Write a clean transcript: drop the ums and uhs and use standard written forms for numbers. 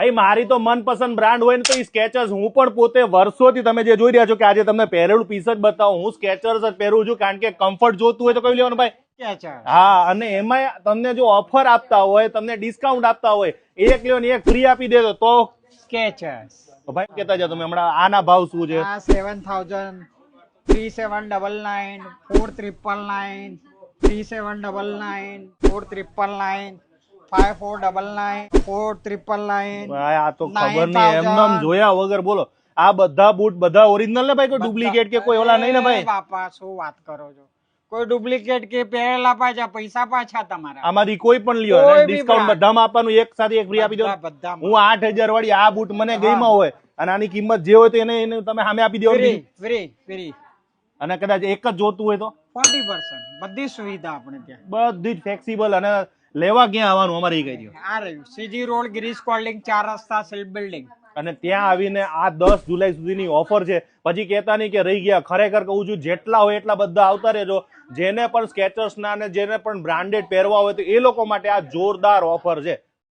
ભાઈ મારી તો મનપસંદ બ્રાન્ડ હોય ને તો સ્કેચર્સ. હું પણ પોતે વર્ષોથી તમે જે જોઈ રહ્યા છો કે આજે તમને પહેરેલું પીસ જ બતાવું, હું સ્કેચર્સ જ પહેરું છું કારણ કે કમ્ફર્ટ જોતું હોય તો કઈ લેવાનું ભાઈ. હા, અને એમાં તમને જો ઓફર આપતા હોય, તમને ડિસ્કાઉન્ટ આપતા હોય, એક લ્યો ને એક ફ્રી આપી દે તો સ્કેચર્સ ભાઈ કેતા જાવ તમે હમણાં આના ભાવ શું છે? આ 7000 3799 4399 3799 4399 5499 4399. ભાઈ આ તો ખબર નહીં, એમનેમ જોયા વગર બોલો. આ બધા બૂટ બધા ઓરિજિનલ ને ભાઈ, કોઈ ડુપ્લિકેટ કે કોઈ ઓલા નહીં ને ભાઈ? બાપા શું વાત કરો છો, કોઈ ડુપ્લિકેટ કે પહેરેલા પાછા પૈસા પાછા તમારા. આમાંથી કોઈ પણ લ્યો કોઈ અને બી ડિસ્કાઉન્ટ brand. બધામાં આપવાનું, એક સાથે એક ફ્રી આપી દો. બધામાં. હું 8000 વાળી આ બૂટ મને ગઈમાં હોય અને આની કિંમત જે હોય તો એને તમે સામે આપી દો. ફ્રી ફ્રી ફ્રી અને કદાચ એક જ જોતું હોય તો 40% બધી સુવિધા આપણે ત્યાં. બધી જ ફ્લેક્સિબલ. અને લેવા ક્યાં આવવાનું અમારે એ કહી દો. આ રહ્યું સીજી રોડ ગિરીશ કોલ્ડિંગ 4 રસ્તા સિલ્ક બિલ્ડિંગ. અને ત્યાં આવીને આ 10 જુલાઈ સુધીની ઓફર છે. પછી કહેતા નહીં કે રહી ગયા. ખરેખર કહું છું, જેટલા હોય એટલા બધા આવતા રહેજો. જેને પણ સ્કેચર્સ ના અને જેને પણ બ્રાન્ડેડ પહેરવા હોય તો એ લોકો માટે આ જોરદાર ઓફર છે.